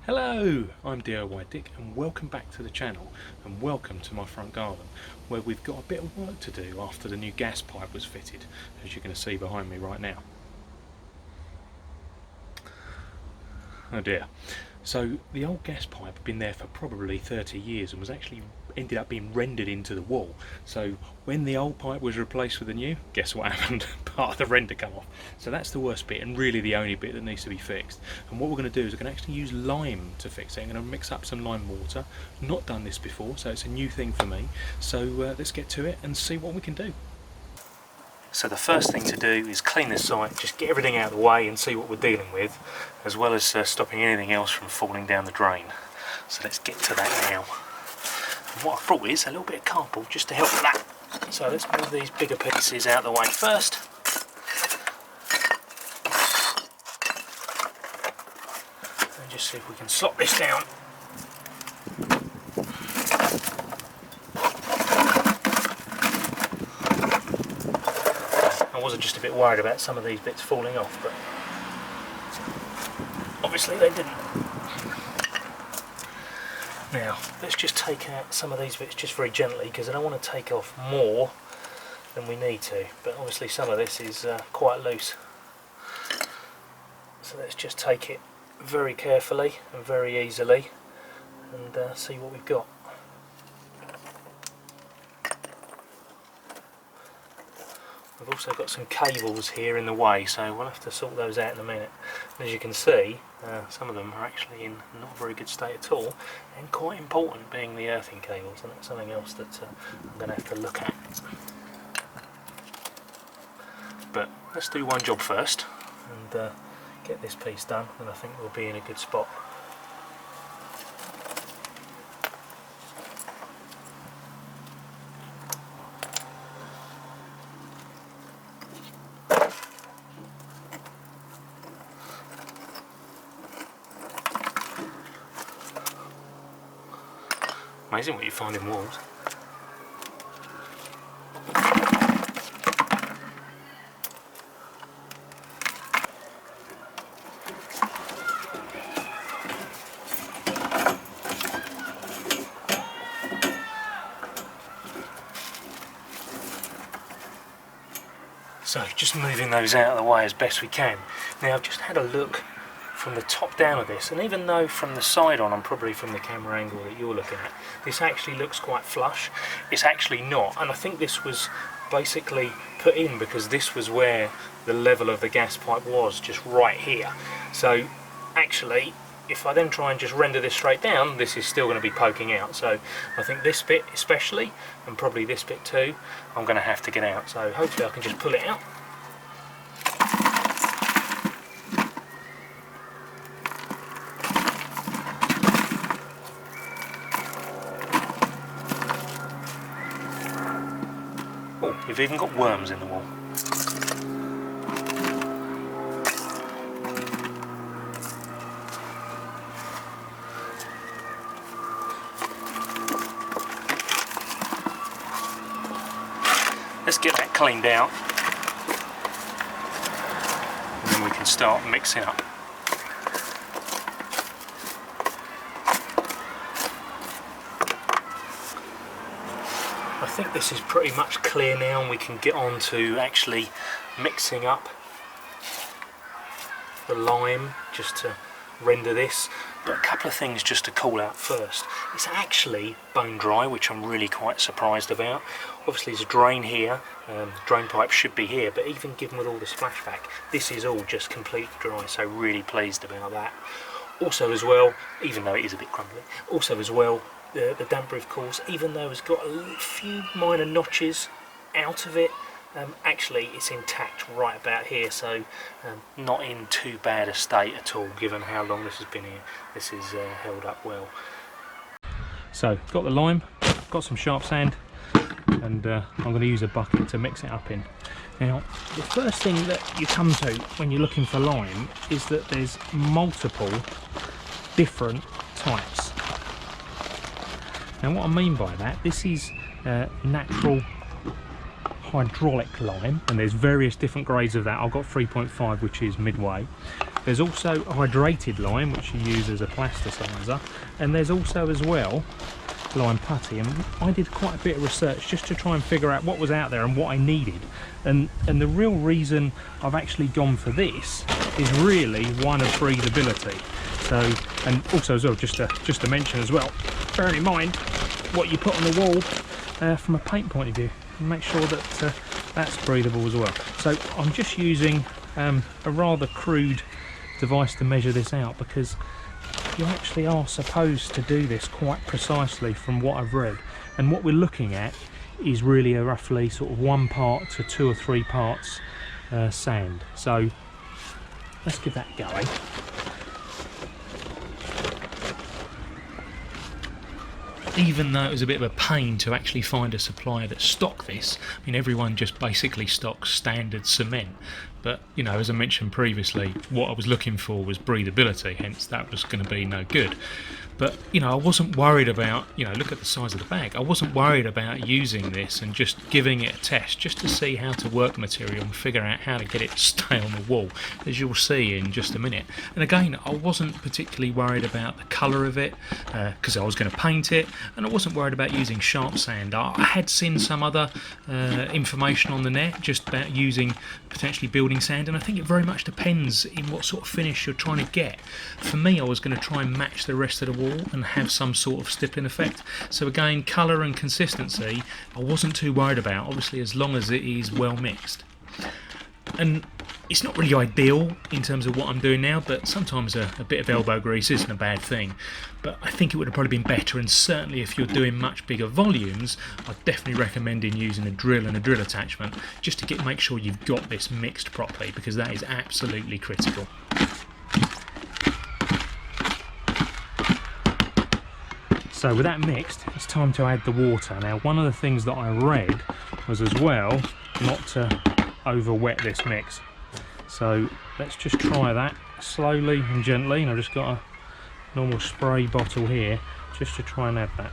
Hello, I'm DIY Dick and welcome back to the channel and welcome to my front garden where we've got a bit of work to do after the new gas pipe was fitted, as you're going to see behind me right now. Oh dear. So the old gas pipe had been there for probably 30 years and was actually ended up being rendered into the wall. So when the old pipe was replaced with the new, guess what happened? Part of the render come off. So that's the worst bit and really the only bit that needs to be fixed. And what we're going to do is we're going to actually use lime to fix it. I'm going to mix up some lime mortar. Not done this before, so it's a new thing for me. So let's get to it and see what we can do. So the first thing to do is clean the site, just get everything out of the way and see what we're dealing with, as well as stopping anything else from falling down the drain. So let's get to that now. And what I brought is a little bit of cardboard just to help with that. So let's move these bigger pieces out of the way first. And just see if we can slot this down. I was just a bit worried about some of these bits falling off, but obviously they didn't. Now let's just take out some of these bits just very gently, because I don't want to take off more than we need to, but obviously some of this is quite loose. So let's just take it very carefully and very easily and see what we've got. We've also got some cables here in the way, so we'll have to sort those out in a minute. And as you can see, some of them are actually in not a very good state at all, and quite important, being the earthing cables, and that's something else that I'm going to have to look at. But let's do one job first and get this piece done, and I think we'll be in a good spot. Amazing what you find in walls. So just moving those out of the way as best we can. Now I've just had a look from the top down of this, and even though from the side on, I'm probably from the camera angle that you're looking at, this actually looks quite flush. It's actually not, and I think this was basically put in because this was where the level of the gas pipe was, just right here. So actually, if I then try and just render this straight down, this is still going to be poking out. So I think this bit especially, and probably this bit too, I'm going to have to get out. So hopefully I can just pull it out. Oh, you've even got worms in the wall. Let's get that cleaned out, and then we can start mixing up. I think this is pretty much clear now, and we can get on to actually mixing up the lime just to render this. But a couple of things just to call out first. It's actually bone dry, which I'm really quite surprised about. Obviously there's a drain here, drain pipe should be here, but even given with all the splashback, this is all just completely dry, so really pleased about that. Also as well, even though it is a bit crumbly, also as well, the damp proof course, even though it's got a few minor notches out of it, actually it's intact right about here, so not in too bad a state at all given how long this has been here. This is held up well. So got the lime, got some sharp sand, and I'm going to use a bucket to mix it up in. Now the first thing that you come to when you're looking for lime is that there's multiple different types. Now what I mean by that, this is natural hydraulic lime, and there's various different grades of that. I've got 3.5, which is midway. There's also hydrated lime, which you use as a plasticizer, and there's also as well lime putty. And I did quite a bit of research just to try and figure out what was out there and what I needed. And the real reason I've actually gone for this is really one of breathability. So, and also as well, just to mention as well, bearing in mind what you put on the wall from a paint point of view, and make sure that that's breathable as well. So I'm just using a rather crude device to measure this out, because you actually are supposed to do this quite precisely from what I've read. And what we're looking at is really a roughly sort of 1 part to 2 or 3 parts sand. So let's give that going. Even though it was a bit of a pain to actually find a supplier that stocked this, I mean, everyone just basically stocks standard cement. But, you know, as I mentioned previously, what I was looking for was breathability, hence that was going to be no good. But, you know, I wasn't worried about, you know, look at the size of the bag. I wasn't worried about using this and just giving it a test, just to see how to work the material and figure out how to get it to stay on the wall, as you'll see in just a minute. And again, I wasn't particularly worried about the colour of it, because I was going to paint it, and I wasn't worried about using sharp sand. I had seen some other information on the net just about using potentially building sand, and I think it very much depends in what sort of finish you're trying to get. For me, I was going to try and match the rest of the wall and have some sort of stippling effect. So again, colour and consistency I wasn't too worried about, obviously, as long as it is well mixed. And it's not really ideal in terms of what I'm doing now, but sometimes a bit of elbow grease isn't a bad thing. But I think it would have probably been better, and certainly if you're doing much bigger volumes, I'd definitely recommend using a drill and a drill attachment, just to make sure you've got this mixed properly, because that is absolutely critical. So with that mixed, it's time to add the water. Now, one of the things that I read was as well not to over wet this mix. So let's just try that slowly and gently, and I've just got a normal spray bottle here just to try and add that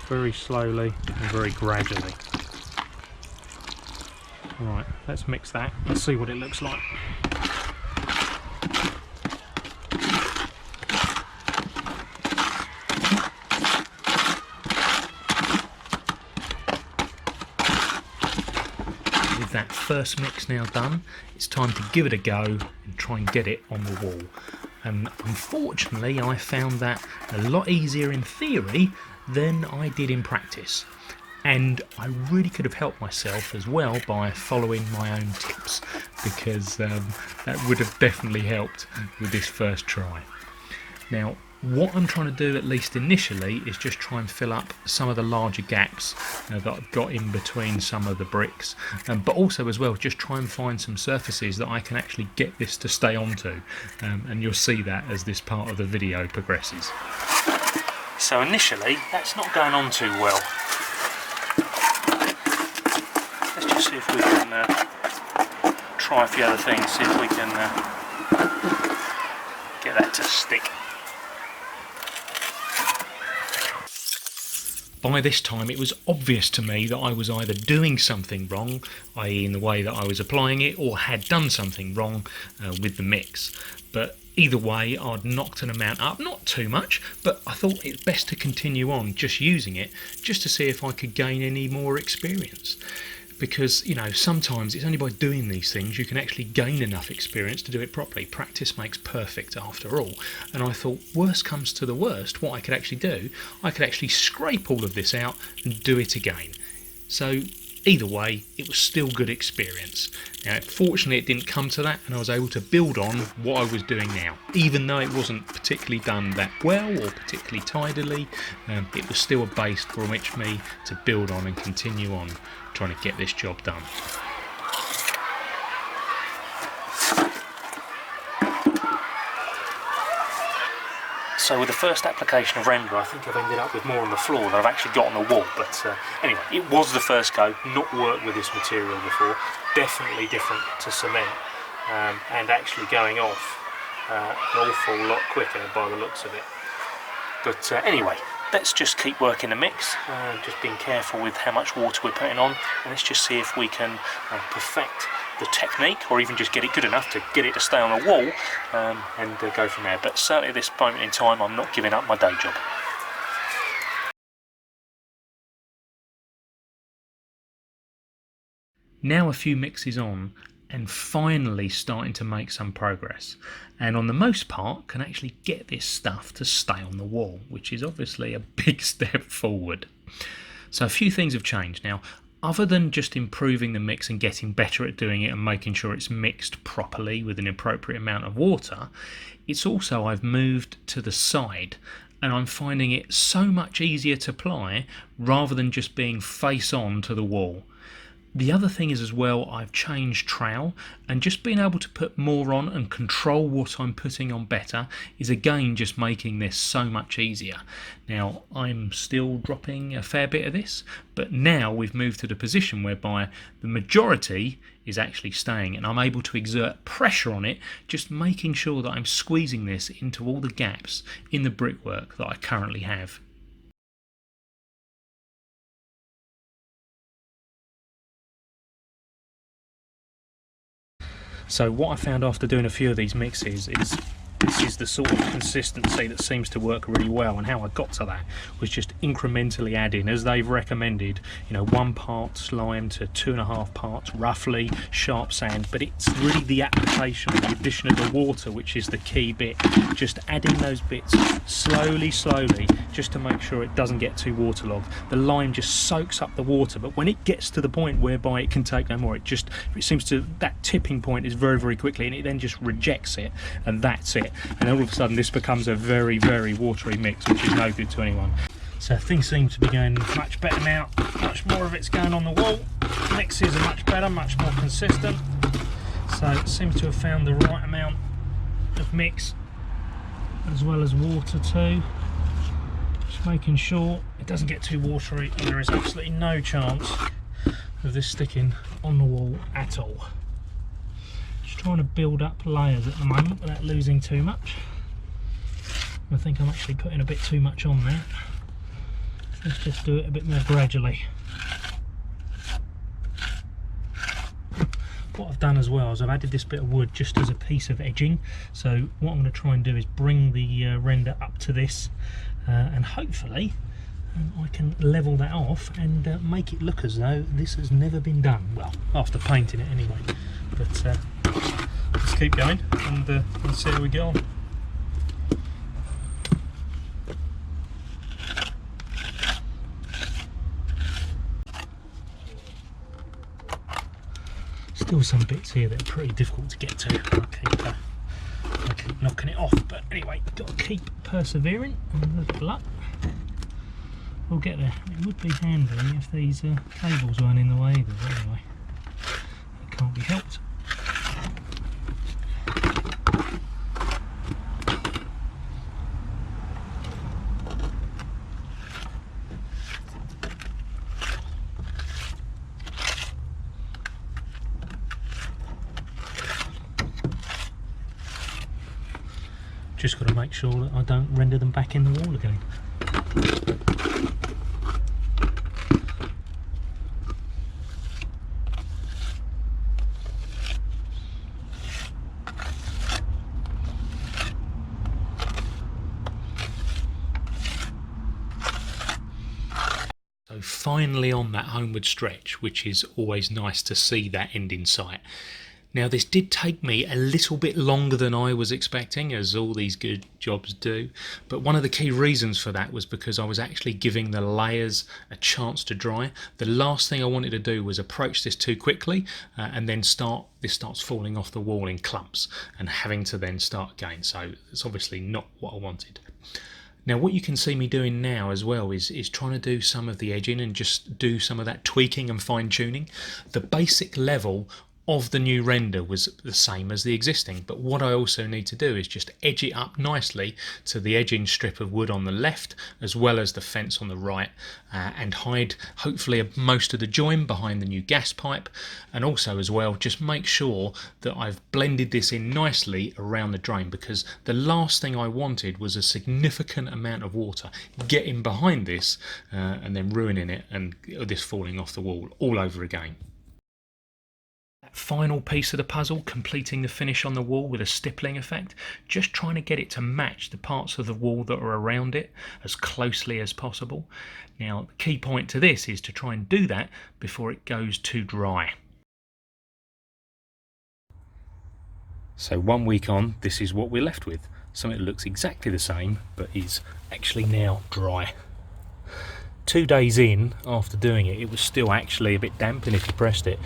very slowly and very gradually. Right, let's mix that. Let's see what it looks like. With that first mix now done, it's time to give it a go and try and get it on the wall. And unfortunately, I found that a lot easier in theory than I did in practice. And I really could have helped myself as well by following my own tips, because that would have definitely helped with this first try. Now, what I'm trying to do, at least initially, is just try and fill up some of the larger gaps that I've got in between some of the bricks, but also as well just try and find some surfaces that I can actually get this to stay onto, and you'll see that as this part of the video progresses. So initially that's not going on too well. Let's just see if we can try a few other things, see if we can get that to stick. By this time it was obvious to me that I was either doing something wrong, i.e. in the way that I was applying it, or had done something wrong with the mix. But either way, I'd knocked an amount up, not too much, but I thought it's best to continue on just using it, just to see if I could gain any more experience. Because, you know, sometimes it's only by doing these things you can actually gain enough experience to do it properly. Practice makes perfect after all. And I thought, worst comes to the worst, what I could actually do, I could actually scrape all of this out and do it again. So either way, it was still good experience. Now, fortunately it didn't come to that, and I was able to build on what I was doing now. Even though it wasn't particularly done that well or particularly tidily, it was still a base for which me to build on and continue on trying to get this job done. So with the first application of render, I think I've ended up with more on the floor than I've actually got on the wall. But anyway, it was the first go, not worked with this material before. Definitely different to cement, and actually going off an awful lot quicker by the looks of it. But anyway, let's just keep working the mix, just being careful with how much water we're putting on, and let's just see if we can perfect the technique, or even just get it good enough to get it to stay on the wall, and go from there. But certainly at this moment in time, I'm not giving up my day job. Now a few mixes on, and finally starting to make some progress, and on the most part can actually get this stuff to stay on the wall, which is obviously a big step forward. So a few things have changed now. Other than just improving the mix and getting better at doing it and making sure it's mixed properly with an appropriate amount of water, it's also I've moved to the side, and I'm finding it so much easier to apply rather than just being face on to the wall. The other thing is as well, I've changed trowel, and just being able to put more on and control what I'm putting on better is again just making this so much easier. Now I'm still dropping a fair bit of this, but now we've moved to the position whereby the majority is actually staying, and I'm able to exert pressure on it, just making sure that I'm squeezing this into all the gaps in the brickwork that I currently have. So what I found after doing a few of these mixes is this is the sort of consistency that seems to work really well, and how I got to that was just incrementally adding, as they've recommended, 1 part slime to 2.5 parts roughly sharp sand, but it's really the application, the addition of the water, which is the key bit. Just adding those bits slowly just to make sure it doesn't get too waterlogged. The lime just soaks up the water, but when it gets to the point whereby it can take no more, it seems to, that tipping point is very quickly, and it then just rejects it, and that's it. And all of a sudden this becomes a very watery mix, which is no good to anyone. So things seem to be going much better now. Much more of it's going on the wall. Mixes are much better, much more consistent. So it seems to have found the right amount of mix as well as water too. Just making sure it doesn't get too watery, and there is absolutely no chance of this sticking on the wall at all. Trying to build up layers at the moment without losing too much. I think I'm actually putting a bit too much on there. Let's just do it a bit more gradually. What I've done as well is I've added this bit of wood just as a piece of edging. So what I'm going to try and do is bring the render up to this, and hopefully I can level that off and make it look as though this has never been done. Well, after painting it anyway. But let's keep going and see how we get on. Still some bits here that are pretty difficult to get to. I keep knocking it off, but anyway, got to keep persevering, and good luck. We'll get there. It would be handy if these cables weren't in the way either, but anyway, it can't be helped. Just got to make sure that I don't render them back in the wall again. So finally on that homeward stretch, which is always nice to see that end in sight. Now this did take me a little bit longer than I was expecting, as all these good jobs do, but one of the key reasons for that was because I was actually giving the layers a chance to dry. The last thing I wanted to do was approach this too quickly and then this starts falling off the wall in clumps and having to then start again, so it's obviously not what I wanted. Now what you can see me doing now as well is trying to do some of the edging and just do some of that tweaking and fine tuning. The basic level of the new render was the same as the existing, but what I also need to do is just edge it up nicely to the edging strip of wood on the left as well as the fence on the right, and hide hopefully most of the join behind the new gas pipe, and also as well just make sure that I've blended this in nicely around the drain, because the last thing I wanted was a significant amount of water getting behind this and then ruining it and this falling off the wall all over again. that final piece of the puzzle, completing the finish on the wall with a stippling effect, just trying to get it to match the parts of the wall that are around it as closely as possible. Now, the key point to this is to try and do that before it goes too dry. So 1 week on, this is what we're left with. Something that looks exactly the same, but is actually now dry. 2 days in after doing it, it was still actually a bit damp, and if you pressed it,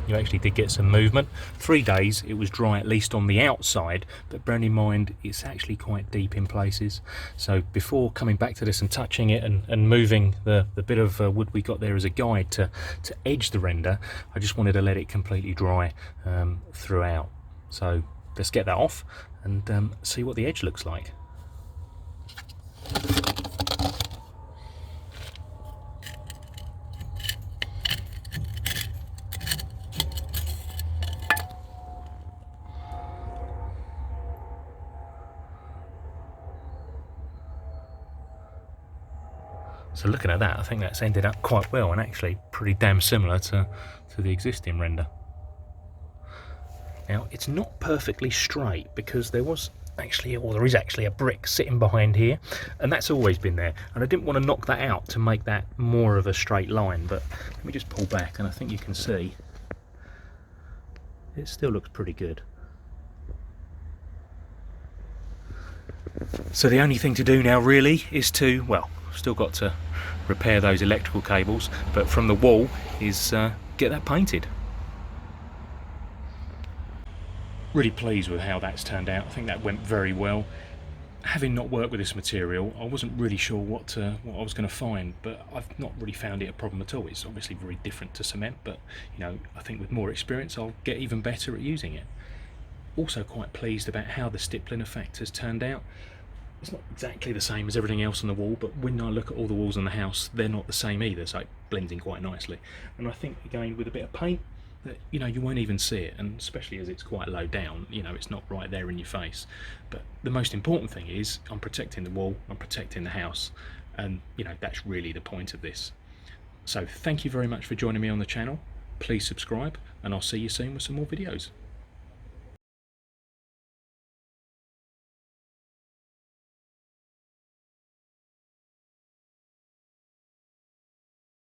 you actually did get some movement. 3 days, it was dry at least on the outside, but bearing in mind, it's actually quite deep in places. So before coming back to this and touching it and moving the bit of wood we got there as a guide to edge the render, I just wanted to let it completely dry throughout. So let's get that off and see what the edge looks like. So looking at that, I think that's ended up quite well, and actually pretty damn similar to the existing render. Now, it's not perfectly straight because there is actually a brick sitting behind here, and that's always been there, and I didn't want to knock that out to make that more of a straight line, but let me just pull back and I think you can see it still looks pretty good. So the only thing to do now really is to, well, still got to repair those electrical cables, but from the wall is get that painted. Really pleased with how that's turned out. I think that went very well. Having not worked with this material, I wasn't really sure what I was going to find, but I've not really found it a problem at all. It's obviously very different to cement, but you know, I think with more experience I'll get even better at using it. Also quite pleased about how the stippling effect has turned out. It's not exactly the same as everything else on the wall, but when I look at all the walls in the house, they're not the same either, so it blends in quite nicely. And I think again with a bit of paint, that you know, you won't even see it, and especially as it's quite low down, you know, it's not right there in your face. But the most important thing is I'm protecting the wall, I'm protecting the house, and you know, that's really the point of this. So thank you very much for joining me on the channel. Please subscribe, and I'll see you soon with some more videos.